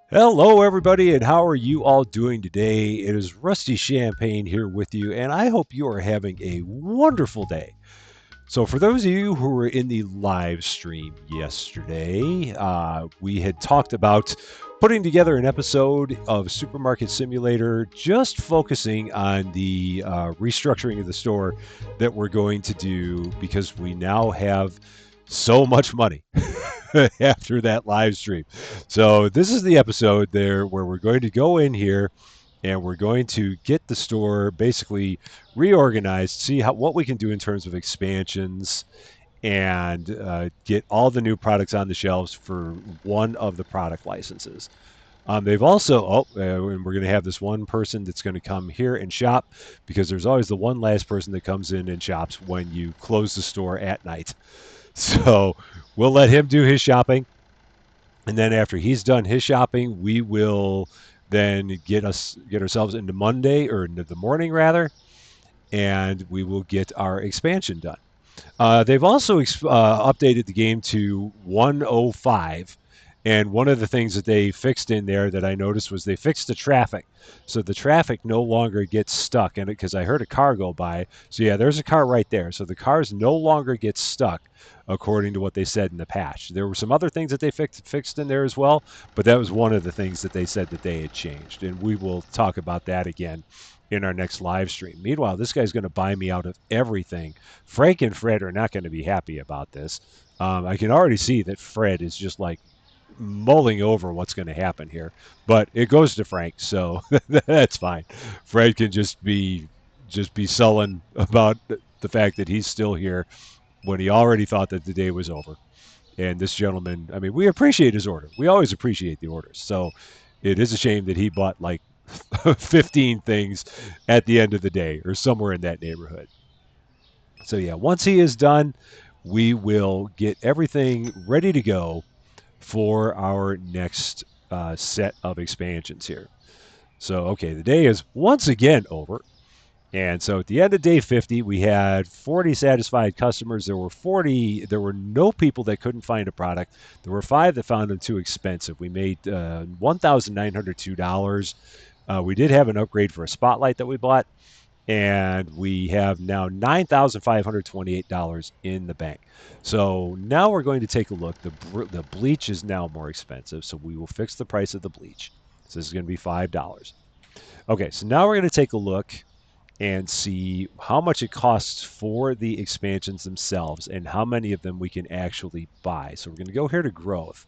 Hello, everybody, and how are you all doing today? It is Rusty Champagne here with you, and I hope you are having a wonderful day. So, for those of you who were in the live stream yesterday, we had talked about putting together an episode of Supermarket Simulator, just focusing on the restructuring of the store that we're going to do because we now have so much money after that live stream. So this is the episode there where we're going to go in here and we're going to get the store basically reorganized, see what we can do in terms of expansions, and get all the new products on the shelves for one of the product licenses. They've also, and we're going to have this one person that's going to come here and shop because there's always the one last person that comes in and shops when you close the store at night. So we'll let him do his shopping, and then after he's done his shopping, we will then get ourselves into Monday or into the morning rather, and we will get our expansion done. They've also updated the game to 105. And one of the things that they fixed in there that I noticed was they fixed the traffic. So the traffic no longer gets stuck in it because I heard a car go by. So, yeah, there's a car right there. So the cars no longer get stuck according to what they said in the patch. There were some other things that they fixed in there as well, but that was one of the things that they said that they had changed. And we will talk about that again in our next live stream. Meanwhile, this guy's going to buy me out of everything. Frank and Fred are not going to be happy about this. I can already see that Fred is just like mulling over what's going to happen here, but it goes to Frank, so that's fine. Fred can just be sullen about the fact that he's still here when he already thought that the day was over. And this gentleman, I mean, we appreciate his order. We always appreciate the orders. So it is a shame that he bought like 15 things at the end of the day or somewhere in that neighborhood. So yeah, once he is done, we will get everything ready to go for our next set of expansions here. So okay, the day is once again over. And so at the end of day 50, we had 40 satisfied customers. There were no people that couldn't find a product. There were 5 that found them too expensive. We made $1,902. We did have an upgrade for a spotlight that we bought, and we have now $9,528 in the bank. So now we're going to take a look. The bleach is now more expensive, so we will fix the price of the bleach. So this is going to be $5. Okay, so now we're going to take a look and see how much it costs for the expansions themselves and how many of them we can actually buy. So we're going to go here to growth.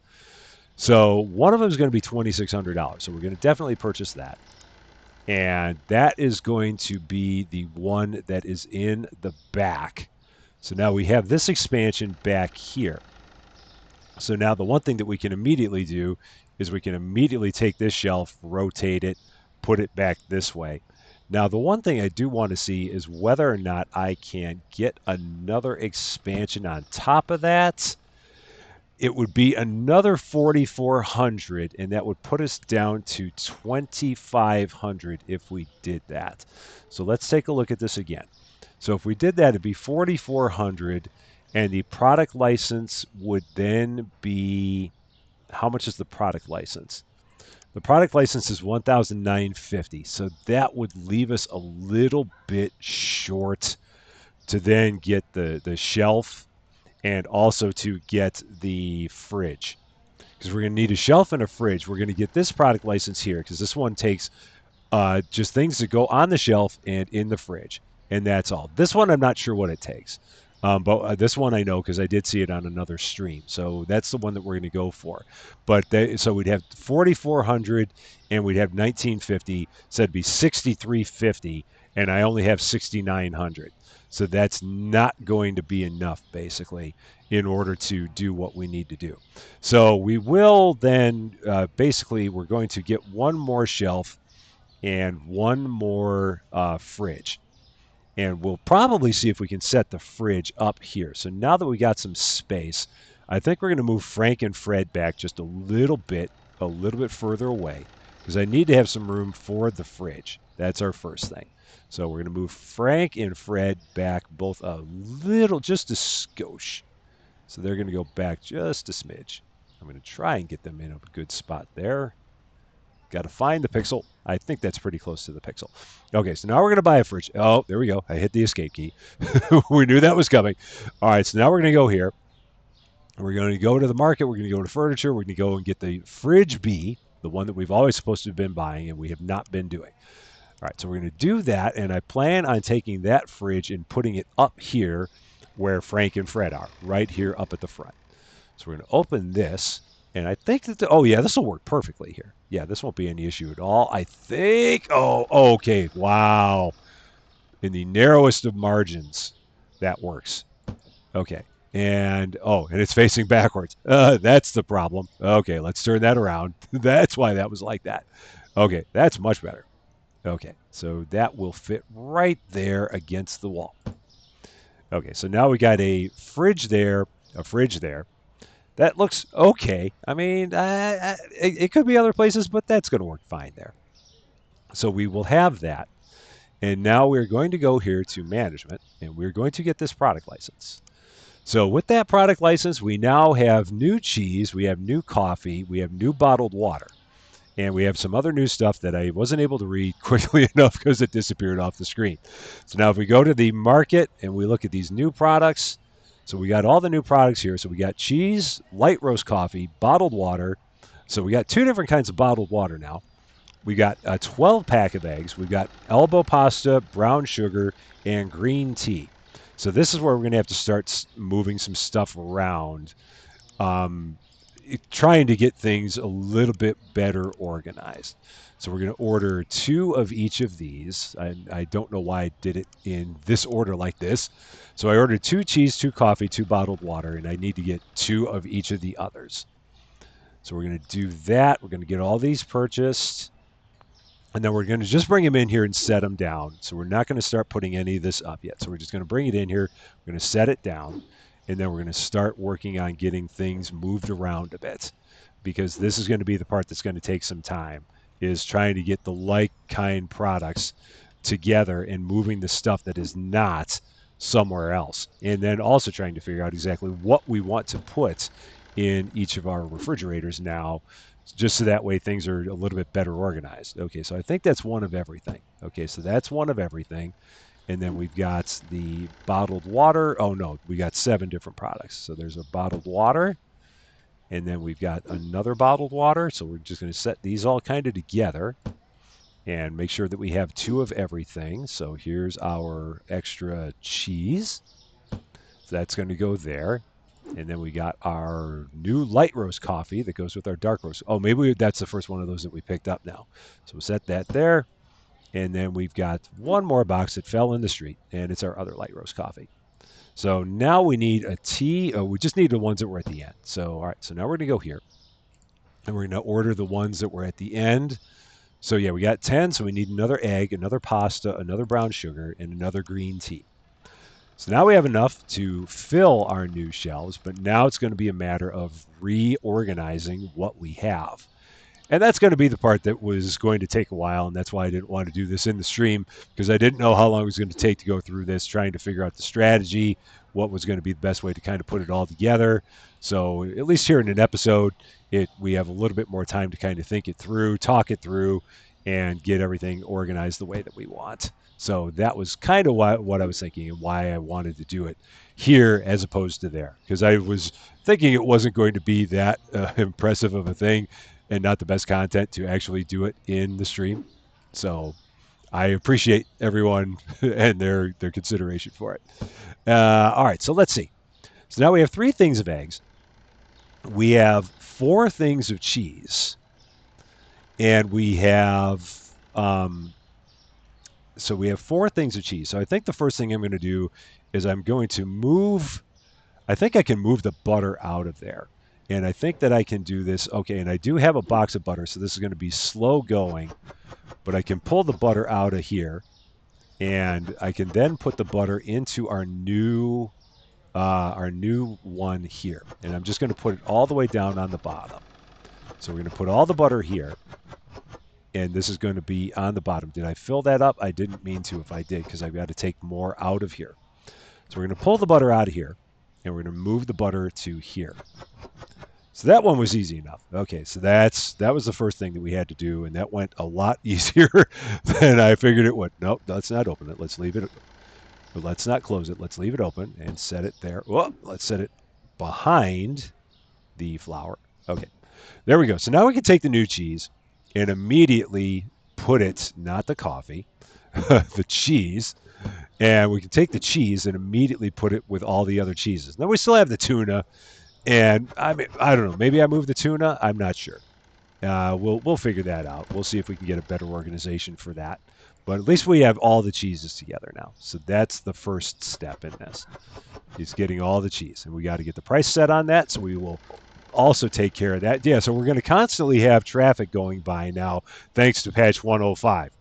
So one of them is going to be $2,600. So we're going to definitely purchase that. And that is going to be the one that is in the back. So now we have this expansion back here. So now the one thing that we can immediately do is we can immediately take this shelf, rotate it, put it back this way. Now, the one thing I do want to see is whether or not I can get another expansion on top of that. It would be another 4,400, and that would put us down to 2,500 if we did that. So let's take a look at this again. So if we did that, it'd be 4,400, and the product license would then be, how much is the product license? The product license is 1,950, so that would leave us a little bit short to then get the shelf and also to get the fridge, because we're going to need a shelf and a fridge. We're going to get this product license here because this one takes just things that go on the shelf and in the fridge, and that's all. This one I'm not sure what it takes, but this one I know because I did see it on another stream. So that's the one that we're going to go for. So we'd have 4,400 and we'd have 1950. So it'd be 6,350, and I only have 6,900. So that's not going to be enough, basically, in order to do what we need to do. So we will then basically we're going to get one more shelf and one more fridge. And we'll probably see if we can set the fridge up here. So now that we got some space, I think we're going to move Frank and Fred back just a little bit further away, because I need to have some room for the fridge. That's our first thing. So we're going to move Frank and Fred back both a little, just a skosh. So they're going to go back just a smidge. I'm going to try and get them in a good spot there. Got to find the pixel. I think that's pretty close to the pixel. Okay, so now we're going to buy a fridge. Oh, there we go. I hit the escape key. We knew that was coming. All right, so now we're going to go here. We're going to go to the market. We're going to go to furniture. We're going to go and get the fridge B, the one that we've always supposed to have been buying and we have not been doing. All right, so we're going to do that, and I plan on taking that fridge and putting it up here where Frank and Fred are, right here up at the front. So we're going to open this, and I think that, oh yeah, this will work perfectly here. Yeah, this won't be any issue at all. I think, oh, okay, wow. In the narrowest of margins, that works. Okay. And and it's facing backwards. That's the problem. Okay, let's turn that around. That's why that was like that. Okay, that's much better. Okay, so that will fit right there against the wall. Okay, so now we got a fridge there, a fridge there. That looks okay. I mean, it could be other places, but that's going to work fine there. So we will have that. And now we're going to go here to management, and we're going to get this product license. So with that product license, we now have new cheese, we have new coffee, we have new bottled water, and we have some other new stuff that I wasn't able to read quickly enough because it disappeared off the screen. So now if we go to the market and we look at these new products, so we got all the new products here. So we got cheese, light roast coffee, bottled water. So we got two different kinds of bottled water now. We got a 12 pack of eggs. We've got elbow pasta, brown sugar, and green tea. So this is where we're going to have to start moving some stuff around, um, trying to get things a little bit better organized. So we're going to order two of each of these. I don't know why I did it in this order like this. So I ordered two cheese, two coffee, two bottled water, and I need to get two of each of the others. So we're going to do that. We're going to get all these purchased. And then we're going to just bring them in here and set them down. So we're not going to start putting any of this up yet. So we're just going to bring it in here. We're going to set it down. And then we're going to start working on getting things moved around a bit. Because this is going to be the part that's going to take some time, is trying to get the like kind products together and moving the stuff that is not somewhere else. And then also trying to figure out exactly what we want to put in each of our refrigerators now, just so that way things are a little bit better organized. Okay, so I think that's one of everything. Okay, so that's one of everything. And then we've got the bottled water. Oh, no, we got 7 different products. So there's a bottled water, and then we've got another bottled water. So we're just going to set these all kind of together and make sure that we have 2 of everything. So here's our extra cheese. So that's going to go there. And then we got our new light roast coffee that goes with our dark roast. Oh, maybe that's the first one of those that we picked up now. So we'll set that there. And then we've got one more box that fell in the street, and it's our other light roast coffee. So now we need a tea. Oh, we just need the ones that were at the end. So, all right, so now we're going to go here. And we're going to order the ones that were at the end. So, yeah, we got 10. So we need another egg, another pasta, another brown sugar, and another green tea. So now we have enough to fill our new shelves, but now it's going to be a matter of reorganizing what we have. And that's going to be the part that was going to take a while, and that's why I didn't want to do this in the stream, because I didn't know how long it was going to take to go through this, trying to figure out the strategy, what was going to be the best way to kind of put it all together. So at least here in an episode, we have a little bit more time to kind of think it through, talk it through, and get everything organized the way that we want. So that was kind of what I was thinking and why I wanted to do it here as opposed to there, because I was thinking it wasn't going to be that impressive of a thing and not the best content to actually do it in the stream. So I appreciate everyone and their consideration for it. All right, so let's see. So now we have 3 things of eggs. We have 4 things of cheese. And we have so we have 4 things of cheese. So I think the first thing I'm going to do is I'm going to move, I think I can move the butter out of there. And I think that I can do this. Okay, and I do have a box of butter, so this is going to be slow going. But I can pull the butter out of here. And I can then put the butter into our new one here. And I'm just going to put it all the way down on the bottom. So we're going to put all the butter here. And this is going to be on the bottom. Did I fill that up? I didn't mean to if I did, because I've got to take more out of here. So we're going to pull the butter out of here, and we're going to move the butter to here. So that one was easy enough. Okay, so that was the first thing that we had to do, and that went a lot easier than I figured it would. Nope, let's not open it. Let's leave it. Let's not close it. Let's leave it open and set it there. Well, let's set it behind the flour. Okay, there we go. So now we can take the new cheese and immediately put it, not the coffee, the cheese, and we can take the cheese and immediately put it with all the other cheeses. Now we still have the tuna, and I mean, I don't know. Maybe I moved the tuna. I'm not sure. We'll figure that out. We'll see if we can get a better organization for that. But at least we have all the cheeses together now. So that's the first step in this. Is getting all the cheese, and we got to get the price set on that. So we will also take care of that. Yeah. So we're going to constantly have traffic going by now, thanks to patch 105.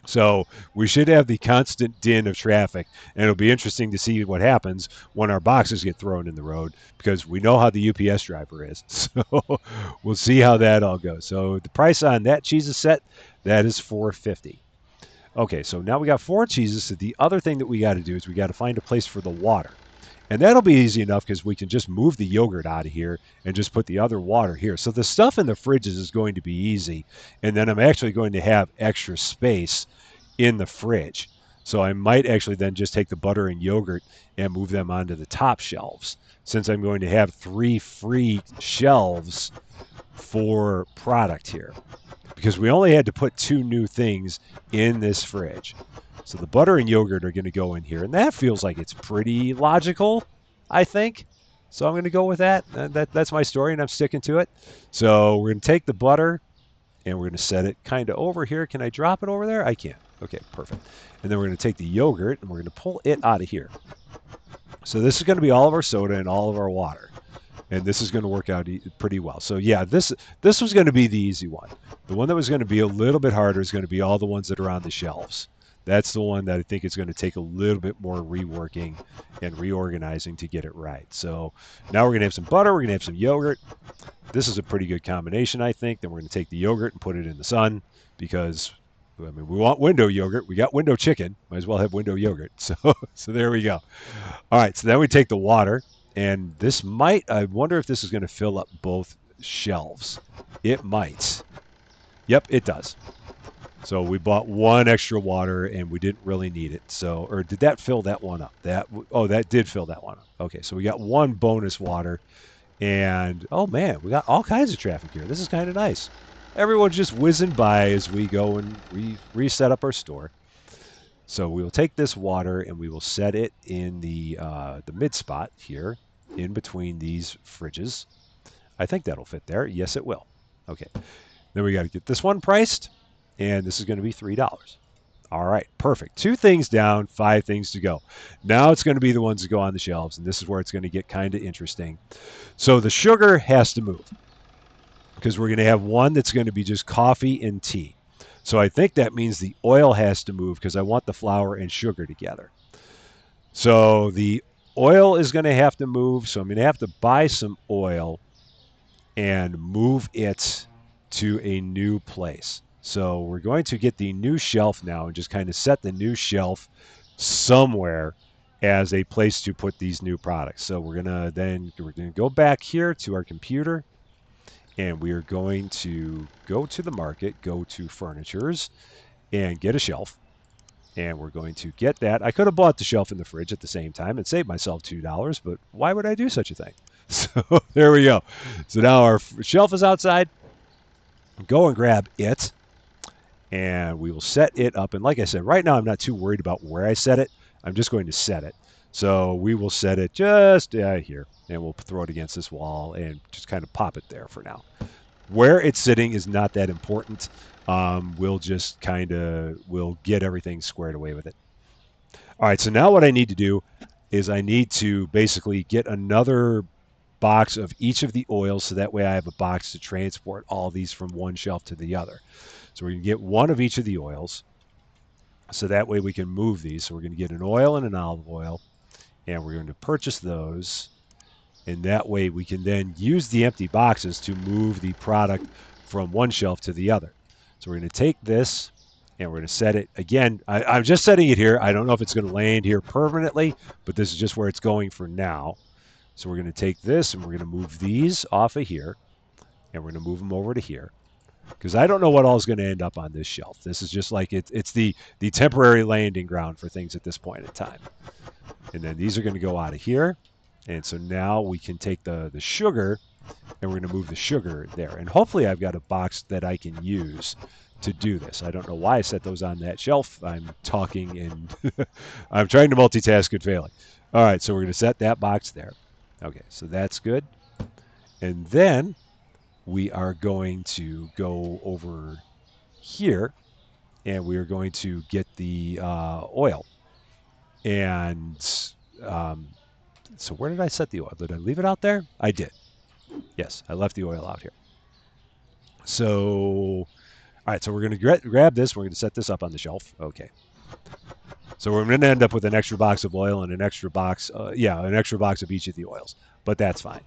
So we should have the constant din of traffic, and it'll be interesting to see what happens when our boxes get thrown in the road because we know how the UPS driver is. So we'll see how that all goes. So the price on that cheese is set. That is 450. Okay, so now we got four cheeses. So the other thing that we got to do is we got to find a place for the water. And that'll be easy enough because we can just move the yogurt out of here and just put the other water here. So the stuff in the fridges is going to be easy. And then I'm actually going to have extra space in the fridge. So I might actually then just take the butter and yogurt and move them onto the top shelves since I'm going to have three free shelves for product here because we only had to put two new things in this fridge. So the butter and yogurt are going to go in here, and that feels like it's pretty logical, I think. So I'm going to go with that. That's my story, and I'm sticking to it. So we're going to take the butter, and we're going to set it kind of over here. Can I drop it over there? I can. Okay, perfect. And then we're going to take the yogurt, and we're going to pull it out of here. So this is going to be all of our soda and all of our water. And this is going to work out pretty well. So yeah, this was going to be the easy one. The one that was going to be a little bit harder is going to be all the ones that are on the shelves. That's the one that I think is going to take a little bit more reworking and reorganizing to get it right. So now we're going to have some butter. We're going to have some yogurt. This is a pretty good combination, I think. Then we're going to take the yogurt and put it in the sun because I mean we want window yogurt. We got window chicken. Might as well have window yogurt. So there we go. All right. So then we take the water. And this might, I wonder if this is going to fill up both shelves. It might. Yep, it does. So we bought one extra water and we didn't really need it. So, or did that fill that one up? That did fill that one up. Okay, so we got one bonus water. And oh man, we got all kinds of traffic here. This is kind of nice. Everyone's just whizzing by as we go and reset up our store. So we will take this water and we will set it in the mid spot here in between these fridges. I think that'll fit there. Yes, it will. Okay. Then we got to get this one priced, and this is going to be $3. All right, perfect. Two things down, five things to go. Now it's going to be the ones that go on the shelves, and this is where it's going to get kind of interesting. So the sugar has to move because we're going to have one that's going to be just coffee and tea. So I think that means the oil has to move because I want the flour and sugar together. So the oil is going to have to move. So I'm going to have to buy some oil and move it to a new place. So we're going to get the new shelf now and just kind of set the new shelf somewhere as a place to put these new products. So we're going to go back here to our computer and we are going to go to the market, go to furnitures and get a shelf. And we're going to get that. I could have bought the shelf in the fridge at the same time and saved myself $2, but why would I do such a thing? So there we go. So now our shelf is outside. Go and grab it, and we will set it up. And like I said, right now I'm not too worried about where I set it. I'm just going to set it. So we will set it just here, and we'll throw it against this wall and just kind of pop it there for now. Where it's sitting is not that important. We'll just we'll get everything squared away with it. All right, so now what I need to do is I need to basically get another box of each of the oils so that way I have a box to transport all these from one shelf to the other. So we're going to get one of each of the oils so that way we can move these. So we're going to get an oil and an olive oil, and we're going to purchase those. And that way we can then use the empty boxes to move the product from one shelf to the other. So we're going to take this and we're going to set it. Again, I'm just setting it here. I don't know if it's going to land here permanently, but this is just where it's going for now. So we're going to take this and we're going to move these off of here, and we're going to move them over to here. Because I don't know what all is going to end up on this shelf. This is just like it's the temporary landing ground for things at this point in time. And then these are going to go out of here. And so now we can take the sugar, and we're going to move the sugar there. And hopefully I've got a box that I can use to do this. I don't know why I set those on that shelf. I'm talking and I'm trying to multitask and failing. All right, so we're going to set that box there. Okay, so that's good. And then we are going to go over here, and we are going to get the oil. And um, so where did I set the oil? Did I leave it out there? I did. Yes, I left the oil out here. So, all right, so we're going to grab this. We're going to set this up on the shelf. Okay. So we're going to end up with an extra box of oil and an extra box, an extra box of each of the oils. But that's fine.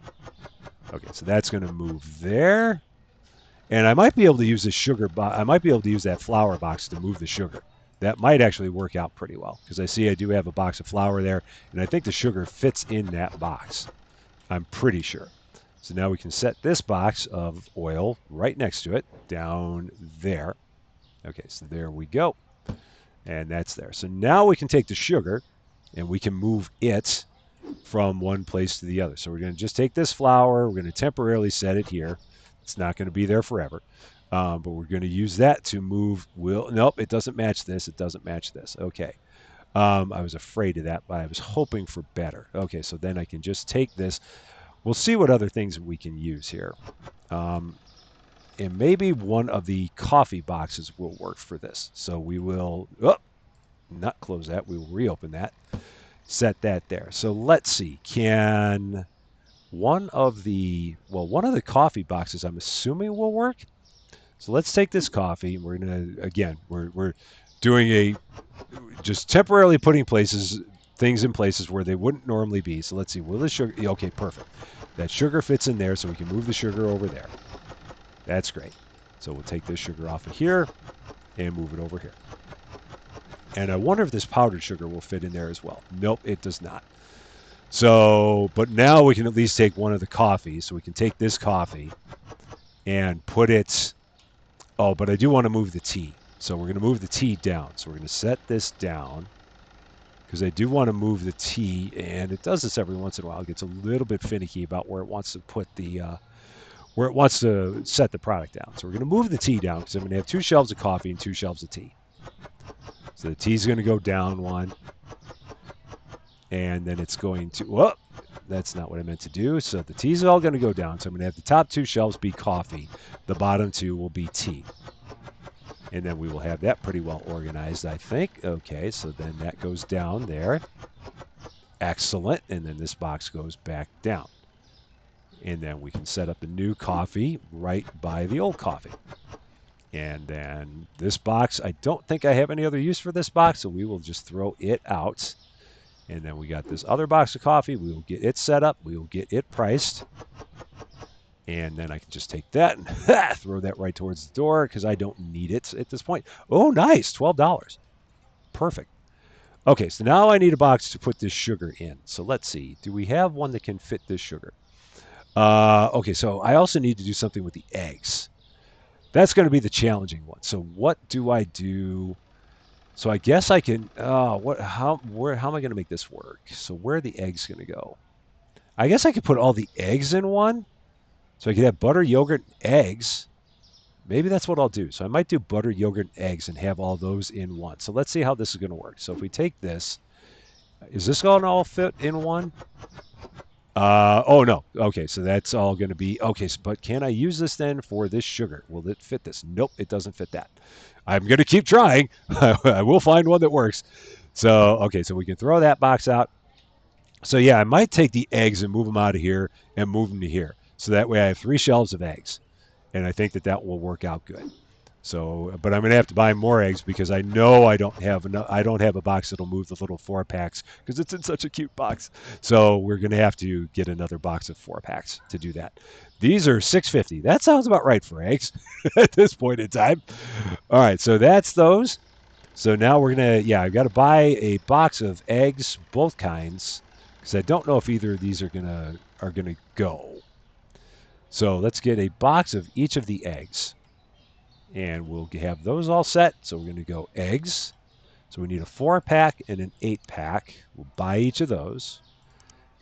Okay, so that's going to move there. And I might be able to use this sugar box. I might be able to use that flour box to move the sugar. That might actually work out pretty well because I see I do have a box of flour there, and I think the sugar fits in that box. I'm pretty sure. So now we can set this box of oil right next to it down there. Okay, so there we go. And that's there. So now we can take the sugar and we can move it from one place to the other. So we're going to just take this flour. We're going to temporarily set it here. It's not going to be there forever. But we're going to use that to move. Nope, it doesn't match this. It doesn't match this. Okay. I was afraid of that, but I was hoping for better. Okay, so then I can just take this. We'll see what other things we can use here. And maybe one of the coffee boxes will work for this. So we will not close that. We will reopen that. Set that there. So let's see. Can one of the coffee boxes I'm assuming will work. So let's take this coffee. We're we're doing just temporarily putting things in places where they wouldn't normally be. So let's see. Will the sugar? Okay, perfect. That sugar fits in there, so we can move the sugar over there. That's great. So we'll take this sugar off of here and move it over here. And I wonder if this powdered sugar will fit in there as well. Nope, it does not. So, but now we can at least take one of the coffees. So we can take this coffee and put it. Oh, but I do want to move the tea. So we're going to move the tea down. So we're going to set this down because I do want to move the tea. And it does this every once in a while. It gets a little bit finicky about where it wants to put where it wants to set the product down. So we're going to move the tea down because I'm going to have 2 shelves of coffee and 2 shelves of tea. So the tea's going to go down one. And then it's going to, whoop, that's not what I meant to do. So the tea's all going to go down. So I'm going to have the top 2 shelves be coffee. The bottom 2 will be tea. And then we will have that pretty well organized, I think. Okay, so then that goes down there. Excellent. And then this box goes back down. And then we can set up a new coffee right by the old coffee. And then this box, I don't think I have any other use for this box, so we will just throw it out. And then we got this other box of coffee. We will get it set up. We will get it priced. And then I can just take that and throw that right towards the door because I don't need it at this point. Oh, nice. $12. Perfect. Okay, so now I need a box to put this sugar in. So let's see. Do we have one that can fit this sugar? Okay, so I also need to do something with the eggs. That's going to be the challenging one. So what do I do? So I guess I can. How am I going to make this work? So where are the eggs going to go? I guess I could put all the eggs in one. So I could have butter, yogurt, and eggs. Maybe that's what I'll do. So I might do butter, yogurt, and eggs and have all those in one. So let's see how this is going to work. So if we take this, is this going to all fit in one? Oh no. Okay, so that's all going to be okay. But can I use this then for this sugar? Will it fit this? Nope, it doesn't fit that. I'm going to keep trying. I will find one that works. So okay, so we can throw that box out. So yeah, I might take the eggs and move them out of here and move them to here. So that way I have 3 shelves of eggs, and I think that will work out good. So, but I'm going to have to buy more eggs because I know I don't have enough. I don't have a box that'll move the little 4-packs because it's in such a cute box. So we're going to have to get another box of 4-packs to do that. These are $6.50. That sounds about right for eggs at this point in time. All right, so that's those. So now we're gonna, I've got to buy a box of eggs, both kinds, because I don't know if either of these are gonna go. So let's get a box of each of the eggs, and we'll have those all set. So we're gonna go eggs. So we need a 4-pack and an 8-pack. We'll buy each of those,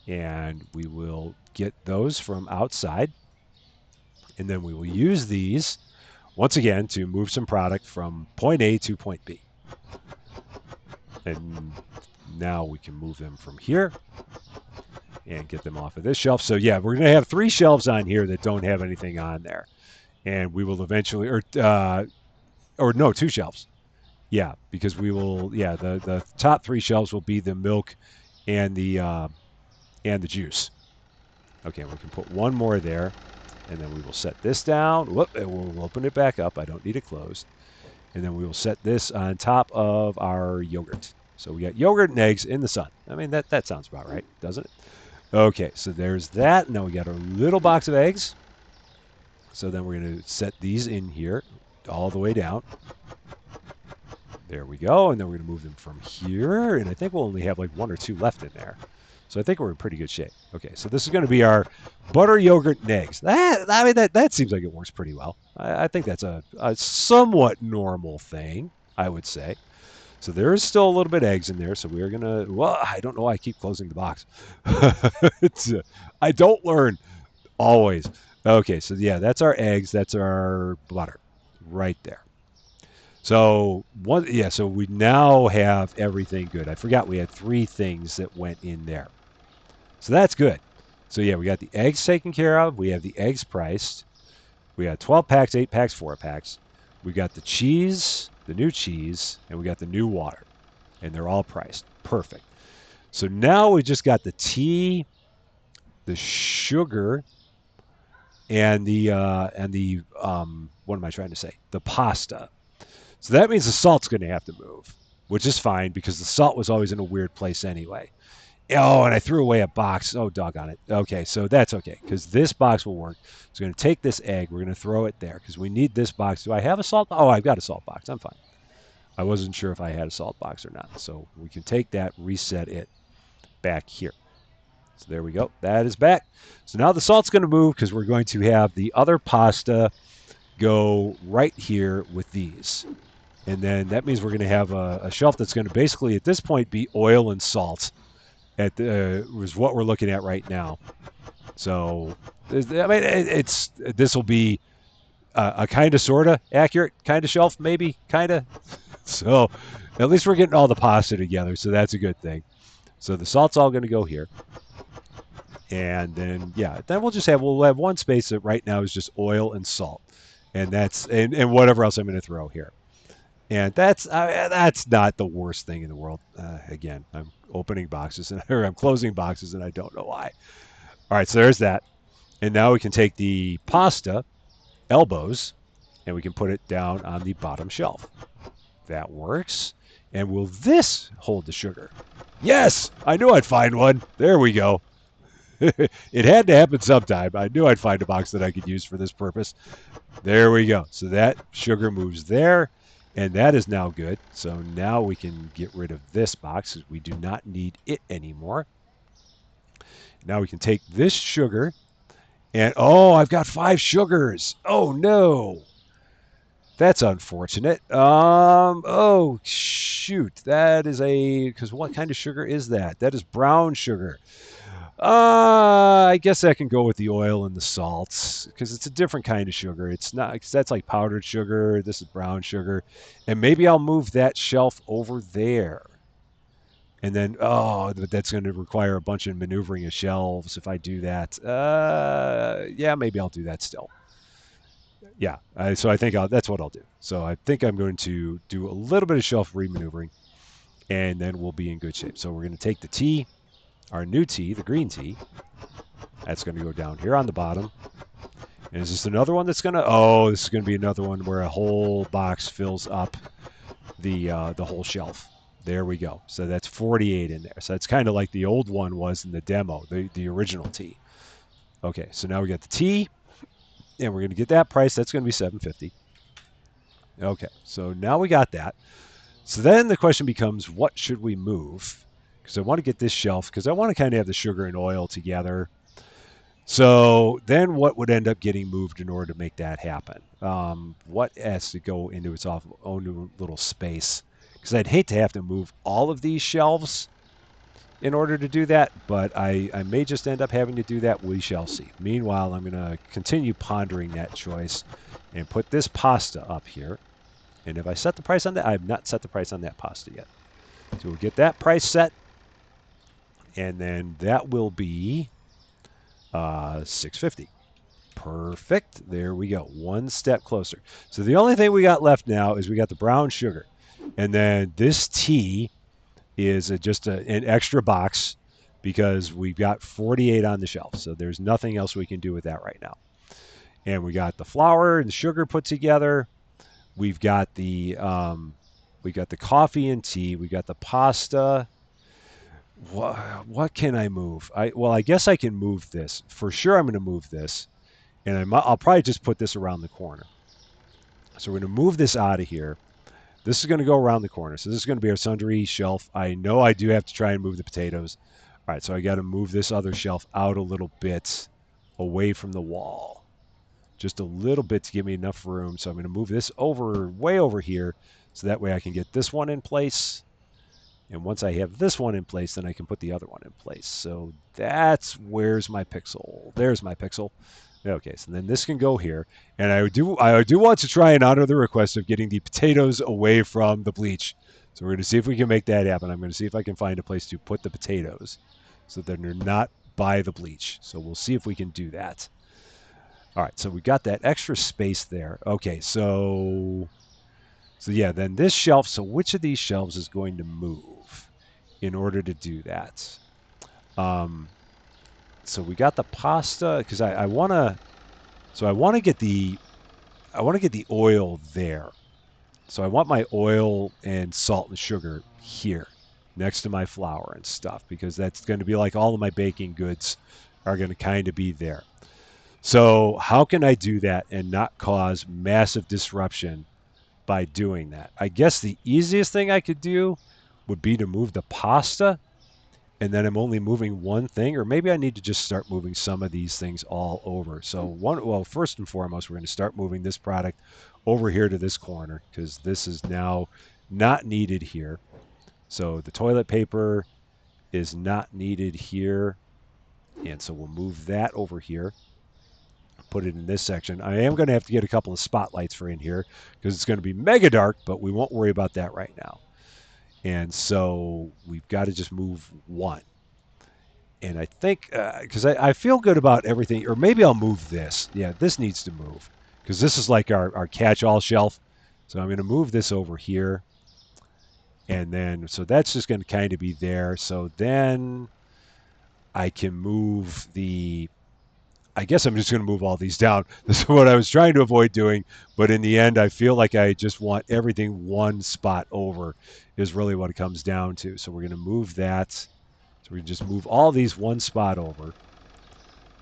and we will get those from outside, and then we will use these once again to move some product from point A to point B. And now we can move them from here and get them off of this shelf. So yeah, we're going to have 3 shelves on here that don't have anything on there, and we will eventually, or no, 2 shelves. Yeah, because we will. Yeah, the top 3 shelves will be the milk and the juice. Okay, we can put one more there, and then we will set this down. Whoop, and we'll open it back up. I don't need it closed. And then we will set this on top of our yogurt. So we got yogurt and eggs in the sun. I mean, that sounds about right, doesn't it? Okay, so there's that. Now we got our little box of eggs. So then we're going to set these in here all the way down. There we go. And then we're going to move them from here. And I think we'll only have like 1 or 2 left in there. So I think we're in pretty good shape. Okay, so this is going to be our butter, yogurt, and eggs. That seems like it works pretty well. I think that's a somewhat normal thing, I would say. So there is still a little bit of eggs in there. So we're going to, well, I don't know why I keep closing the box. I don't learn always. Okay, so yeah, that's our eggs. That's our butter right there. So so we now have everything good. I forgot we had 3 things that went in there. So that's good. So yeah, we got the eggs taken care of. We have the eggs priced. We got 12 packs, 8 packs, 4 packs. We got the cheese, the new cheese, and we got the new water. And they're all priced. Perfect. So now we just got the tea, the sugar, and the what am I trying to say? The pasta. So that means the salt's going to have to move, which is fine because the salt was always in a weird place anyway. Oh, and I threw away a box. Oh, doggone it. Okay, so that's okay because this box will work. So we're going to take this egg. We're going to throw it there because we need this box. Do I have a salt? Oh, I've got a salt box. I'm fine. I wasn't sure if I had a salt box or not. So we can take that, reset it back here. So there we go. That is back. So now the salt's going to move because we're going to have the other pasta go right here with these. And then that means we're going to have a shelf that's going to basically at this point be oil and salt is what we're looking at right now. So, I mean, this will be a kind of, sort of accurate kind of shelf, maybe, kind of. So, at least we're getting all the pasta together, so that's a good thing. So the salt's all going to go here, and then then we'll have one space that right now is just oil and salt, and and whatever else I'm going to throw here. And that's not the worst thing in the world. Again, I'm opening boxes or I'm closing boxes, and I don't know why. All right, so there's that. And now we can take the pasta elbows, and we can put it down on the bottom shelf. That works. And will this hold the sugar? Yes, I knew I'd find one. There we go. It had to happen sometime. I knew I'd find a box that I could use for this purpose. There we go. So that sugar moves there. And that is now good. So now we can get rid of this box because we do not need it anymore. Now we can take this sugar and, oh, I've got 5 sugars. Oh, no. That's unfortunate. Oh, shoot. That is because what kind of sugar is that? That is brown sugar. I guess I can go with the oil and the salts because it's a different kind of sugar. It's not, cause that's like powdered sugar. This is brown sugar. And maybe I'll move that shelf over there. And then, that's going to require a bunch of maneuvering of shelves if I do that. Yeah, maybe I'll do that still. Yeah, so I think that's what I'll do. So I think I'm going to do a little bit of shelf remaneuvering, and then we'll be in good shape. So we're going to take the tea, our new tea, the green tea. That's going to go down here on the bottom. And is this another one that's going to... Oh, this is going to be another one where a whole box fills up the whole shelf. There we go. So that's 48 in there. So that's kind of like the old one was in the demo, the original tea. Okay, so now we got the tea, and we're going to get that price. That's going to be $7.50. Okay, so now we got that. So then the question becomes, what should we move? because I want to get this shelf because I want to kind of have the sugar and oil together. So then what would end up getting moved in order to make that happen? What has to go into its own little space? Because I'd hate to have to move all of these shelves in order to do that, but I may just end up having to do that. We shall see. Meanwhile, I'm going to continue pondering that choice and put this pasta up here. And if I set the price on that, I have not set the price on that pasta yet. So we'll get that price set, and then that will be 650. Perfect. There we go. One step closer. So the only thing we got left now is we got the brown sugar. And then this tea is just an extra box because we've got 48 on the shelf. So there's nothing else we can do with that right now. And we got the flour and the sugar put together. We've got the coffee and tea. We got the pasta. What can I move? I guess I can move this. For sure I'm going to move this. And I'll probably just put this around the corner. So we're going to move this out of here. This is going to go around the corner. So this is going to be our sundry shelf. I know I do have to try and move the potatoes. All right, so I got to move this other shelf out a little bit away from the wall. Just a little bit to give me enough room. So I'm going to move this way over here so that way I can get this one in place. And once I have this one in place, then I can put the other one in place. So where's my pixel? There's my pixel. Okay, so then this can go here. And I do want to try and honor the request of getting the potatoes away from the bleach. So we're going to see if we can make that happen. I'm going to see if I can find a place to put the potatoes so that they're not by the bleach. So we'll see if we can do that. All right, so we got that extra space there. Okay, so yeah, then this shelf. So which of these shelves is going to move in order to do that? So we got the pasta because I want to. So I want to get the oil there. So I want my oil and salt and sugar here next to my flour and stuff because that's going to be like all of my baking goods are going to kind of be there. So how can I do that and not cause massive disruption by doing that? I guess the easiest thing I could do would be to move the pasta and then I'm only moving one thing, or maybe I need to just start moving some of these things all over. So first and foremost, we're going to start moving this product over here to this corner because this is now not needed here. So the toilet paper is not needed here. And so we'll move that over here, put it in this section. I am going to have to get a couple of spotlights for in here because it's going to be mega dark, but we won't worry about that right now. And so we've got to just move one. And I think, because I feel good about everything, or maybe I'll move this. Yeah, this needs to move because this is like our catch-all shelf. So I'm going to move this over here. And then, so that's just going to kind of be there. So then I can move I guess I'm just going to move all these down. This is what I was trying to avoid doing. But in the end, I feel like I just want everything one spot over is really what it comes down to. So we're going to move that. So we just move all these one spot over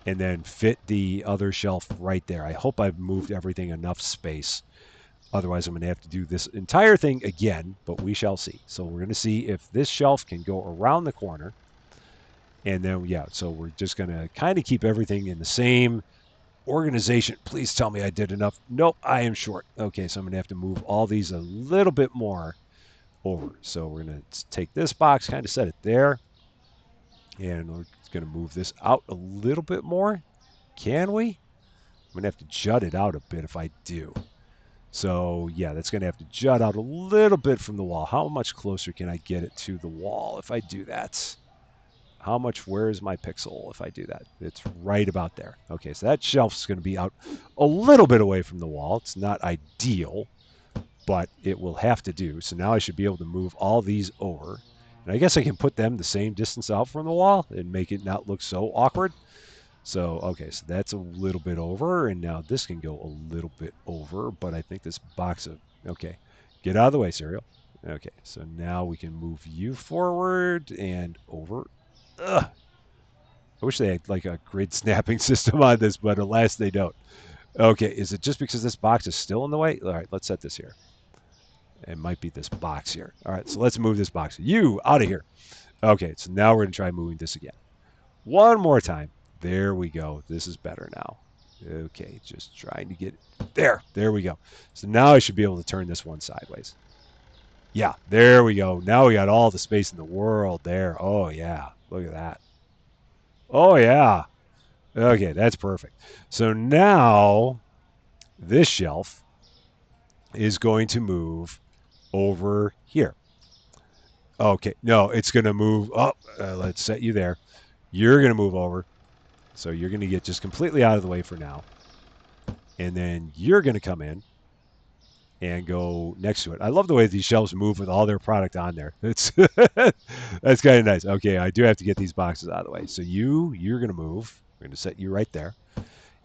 and then fit the other shelf right there. I hope I've moved everything enough space. Otherwise, I'm going to have to do this entire thing again, but we shall see. So we're going to see if this shelf can go around the corner. And then, yeah, so we're just going to kind of keep everything in the same organization. Please tell me I did enough. Nope, I am short. Okay, so I'm going to have to move all these a little bit more over. So we're going to take this box, kind of set it there. And we're going to move this out a little bit more. Can we? I'm going to have to jut it out a bit if I do. So, yeah, that's going to have to jut out a little bit from the wall. How much closer can I get it to the wall if I do that? Where is my pixel if I do that? It's right about there. Okay, so that shelf's going to be out a little bit away from the wall. It's not ideal, but it will have to do. So now I should be able to move all these over. And I guess I can put them the same distance out from the wall and make it not look so awkward. So, okay, so that's a little bit over, and now this can go a little bit over, but I think this box of, okay, get out of the way, Serial. Okay, so now we can move you forward and over. Ugh. I wish they had like a grid snapping system on this, but alas, they don't. Okay, is it just because this box is still in the way? All right, let's set this here. It might be this box here. All right, so let's move this box. You out of here. Okay, so now we're going to try moving this again. One more time. There we go. This is better now. Okay, just trying to get it. There we go. So now I should be able to turn this one sideways. Yeah, there we go. Now we got all the space in the world there. Oh, yeah. Look at that. Oh, yeah. Okay, that's perfect. So now this shelf is going to move over here. Okay, no, it's going to move up. Let's set you there. You're going to move over. So you're going to get just completely out of the way for now. And then you're going to come in and go next to it. I love the way these shelves move with all their product on there. It's that's kind of nice. Okay, I do have to get these boxes out of the way. So you're going to move. We're going to set you right there.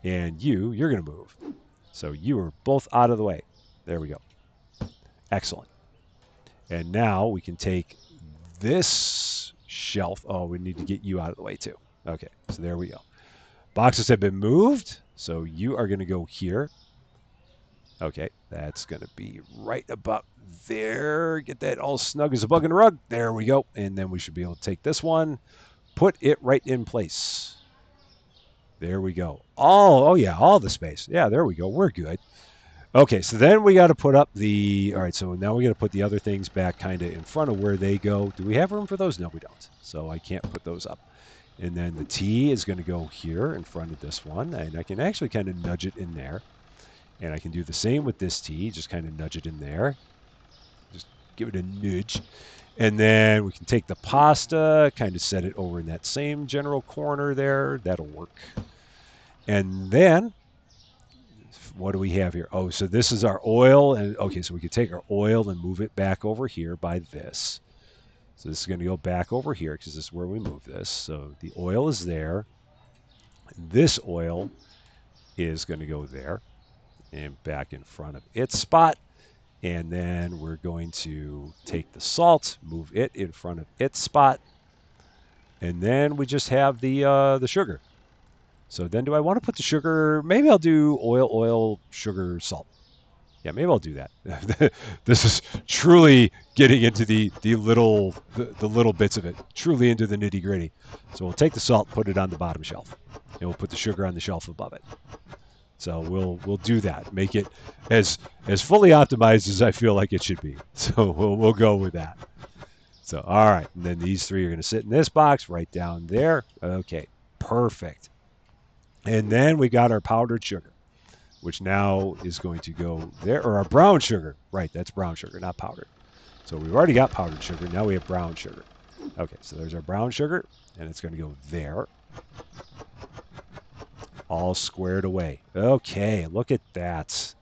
And you're going to move. So you are both out of the way. There we go. Excellent. And now we can take this shelf. Oh, we need to get you out of the way too. Okay, so there we go. Boxes have been moved. So you are going to go here. Okay, that's going to be right about there. Get that all snug as a bug in a rug. There we go. And then we should be able to take this one, put it right in place. There we go. Oh yeah, all the space. Yeah, there we go. We're good. Okay, so then we got to put up the. All right, so now we got to put the other things back kind of in front of where they go. Do we have room for those? No, we don't. So I can't put those up. And then the T is going to go here in front of this one. And I can actually kind of nudge it in there. And I can do the same with this T, just kind of nudge it in there. Just give it a nudge. And then we can take the pasta, kind of set it over in that same general corner there. That'll work. And then what do we have here? Oh, so this is our oil. And okay, so we could take our oil and move it back over here by this. So this is going to go back over here because this is where we move this. So the oil is there. This oil is going to go there and back in front of its spot. And then we're going to take the salt, move it in front of its spot, and then we just have the sugar. So then, do I want to put the sugar? Maybe I'll do oil, oil, sugar, salt. Yeah, maybe I'll do that. This is truly getting into the little bits of it, truly into the nitty gritty. So we'll take the salt, put it on the bottom shelf, and we'll put the sugar on the shelf above it. So we'll do that. Make it as fully optimized as I feel like it should be. So we'll go with that. So all right, and then these three are going to sit in this box right down there. Okay, perfect. And then we got our powdered sugar, which now is going to go there, or our brown sugar. Right, that's brown sugar, not powdered. So we've already got powdered sugar. Now we have brown sugar. Okay, so there's our brown sugar, and it's going to go there. All squared away. Okay, look at that.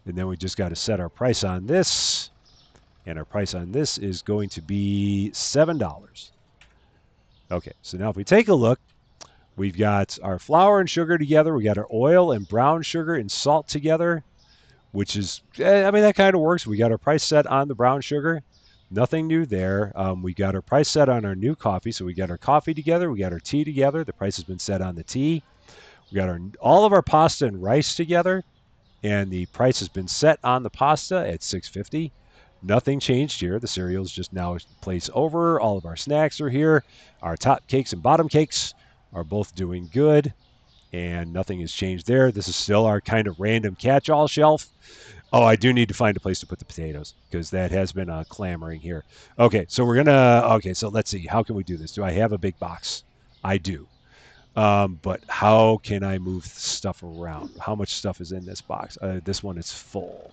And then we just got to set our price on this. And our price on this is going to be $7. Okay, so now if we take a look, we've got our flour and sugar together. We got our oil and brown sugar and salt together, which is, I mean, that kind of works. We got our price set on the brown sugar. Nothing new there. We got our price set on our new coffee. So we got our coffee together. We got our tea together. The price has been set on the tea. We got all of our pasta and rice together, and the price has been set on the pasta at $6.50. Nothing changed here. The cereal is just now placed over. All of our snacks are here. Our top cakes and bottom cakes are both doing good, and nothing has changed there. This is still our kind of random catch-all shelf. Oh, I do need to find a place to put the potatoes because that has been clamoring here. Okay, so okay, so let's see. How can we do this? Do I have a big box? I do. But how can I move stuff around? How much stuff is in this box? This one is full.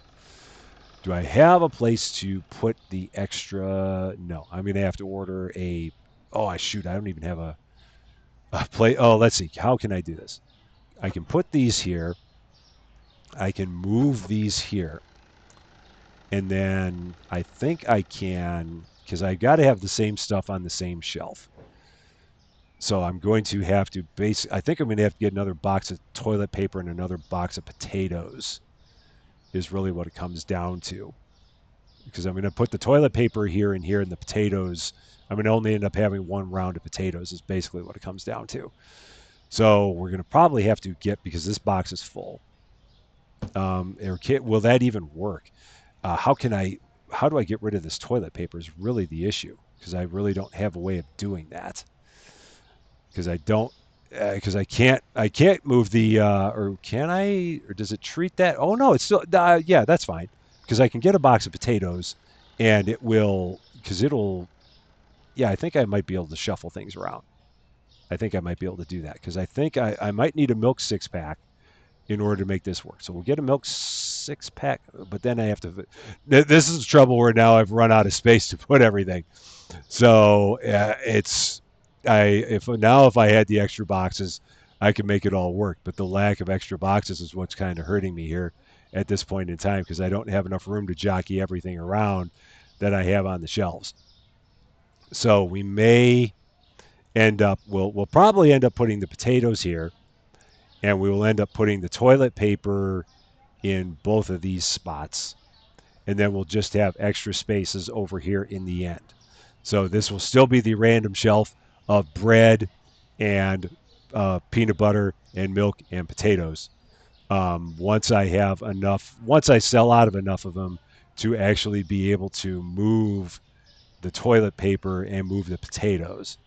Do I have a place to put the extra? No, I'm going to have to order a. Oh, shoot. I don't even have a plate. Oh, let's see. How can I do this? I can put these here. I can move these here. And then I think I can, because I got to have the same stuff on the same shelf. So I'm going to have to I think I'm going to have to get another box of toilet paper and another box of potatoes is really what it comes down to. Because I'm going to put the toilet paper here and here and the potatoes. I'm going to only end up having one round of potatoes is basically what it comes down to. So we're going to probably have to get, because this box is full. Will that even work? How do I get rid of this toilet paper is really the issue. because I really don't have a way of doing that because I don't because I can't move the or can I or does it treat that? Oh no, it's still yeah, that's fine because I can get a box of potatoes and it will because it'll yeah, I think I might be able to shuffle things around. I think I might be able to do that because I think I might need a milk six pack in order to make this work. So we'll get a milk six pack, but then I have to. This is trouble where now I've run out of space to put everything. So it's if I had the extra boxes, I could make it all work. But the lack of extra boxes is what's kind of hurting me here at this point in time because I don't have enough room to jockey everything around that I have on the shelves. So we may end up we'll probably end up putting the potatoes here, and we will end up putting the toilet paper in both of these spots, and then we'll just have extra spaces over here in the end. So this will still be the random shelf of bread and peanut butter and milk and potatoes. Once I have enough, once I sell out of enough of them to actually be able to move the toilet paper and move the potatoes,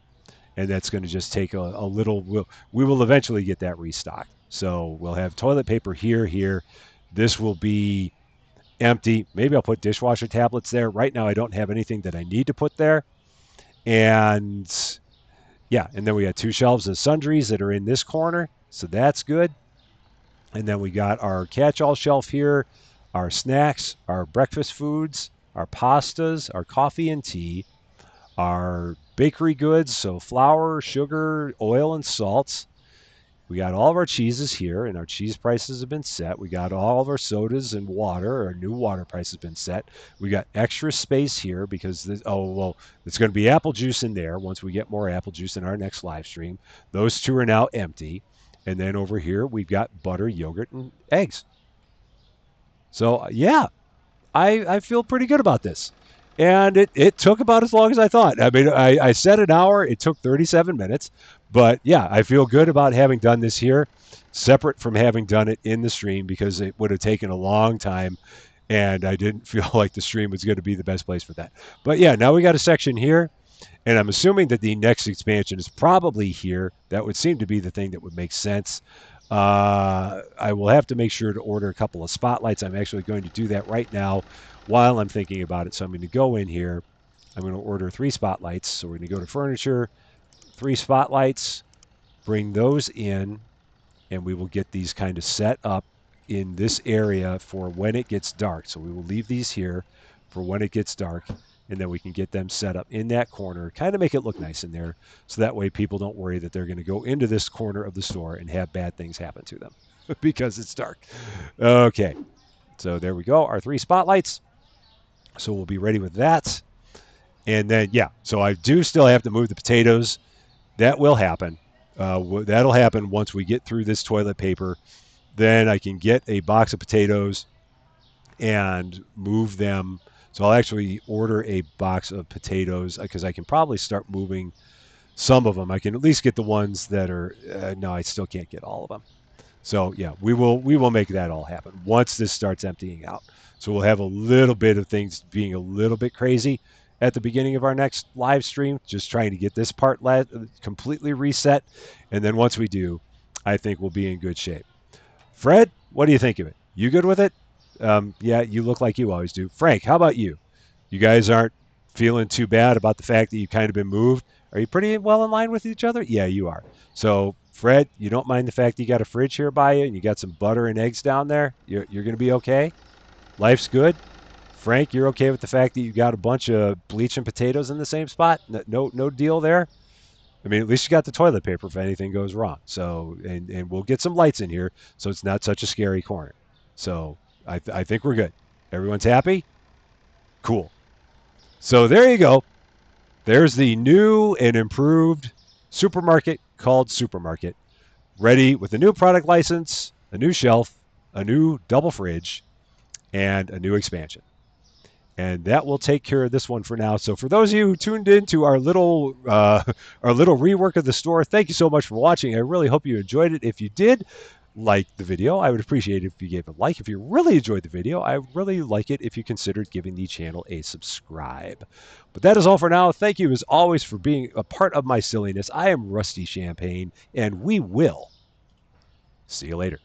and that's going to just take a little. We will eventually get that restocked. So we'll have toilet paper here, here. This will be empty. Maybe I'll put dishwasher tablets there. Right now, I don't have anything that I need to put there. And yeah, and then we got two shelves of sundries that are in this corner. So that's good. And then we got our catch all shelf here, our snacks, our breakfast foods, our pastas, our coffee and tea, our bakery goods, so flour, sugar, oil, and salts. We got all of our cheeses here, and our cheese prices have been set. We got all of our sodas and water. Our new water price has been set. We got extra space here because it's going to be apple juice in there once we get more apple juice in our next live stream. Those two are now empty, and then over here we've got butter, yogurt, and eggs. So yeah, I feel pretty good about this. And it took about as long as I thought. I mean, I said an hour, it took 37 minutes. But yeah, I feel good about having done this here, separate from having done it in the stream because it would have taken a long time. And I didn't feel like the stream was going to be the best place for that. But yeah, now we got a section here. And I'm assuming that the next expansion is probably here. That would seem to be the thing that would make sense. I will have to make sure to order a couple of spotlights. I'm actually going to do that right now while I'm thinking about it. So I'm going to go in here. I'm going to order 3 spotlights. So we're going to go to furniture, 3 spotlights, bring those in, and we will get these kind of set up in this area for when it gets dark. So we will leave these here for when it gets dark, and then we can get them set up in that corner, kind of make it look nice in there, so that way people don't worry that they're going to go into this corner of the store and have bad things happen to them because it's dark. Okay, so there we go, our 3 spotlights. So we'll be ready with that. And then, yeah, so I do still have to move the potatoes. That will happen. That'll happen once we get through this toilet paper. Then I can get a box of potatoes and move them. So I'll actually order a box of potatoes because I can probably start moving some of them. I can at least get the ones that are no, I still can't get all of them. So yeah, we will make that all happen once this starts emptying out. So we'll have a little bit of things being a little bit crazy at the beginning of our next live stream, just trying to get this part completely reset, and then once we do, I think we'll be in good shape. Fred, what do you think of it? You good with it? Yeah, you look like you always do. Frank, how about you? You guys aren't feeling too bad about the fact that you've kind of been moved. Are you pretty well in line with each other? Yeah, you are. So, Fred, you don't mind the fact that you got a fridge here by you and you got some butter and eggs down there? You're going to be okay? Life's good? Frank, you're okay with the fact that you got a bunch of bleach and potatoes in the same spot? No deal there? I mean, at least you got the toilet paper if anything goes wrong. So, and we'll get some lights in here so it's not such a scary corner. So, I think we're good. Everyone's happy? Cool. So, there you go. There's the new and improved supermarket called Supermarket, ready with a new product license, a new shelf, a new double fridge, and a new expansion. And that will take care of this one for now. So for those of you who tuned in to our little rework of the store, thank you so much for watching. I really hope you enjoyed it. If you did, like the video, I would appreciate it if you gave a like. If you really enjoyed the video, I would really like it if you considered giving the channel a subscribe. But that is all for now. Thank you as always for being a part of my silliness. I am Rusty Champagne, and we will see you later.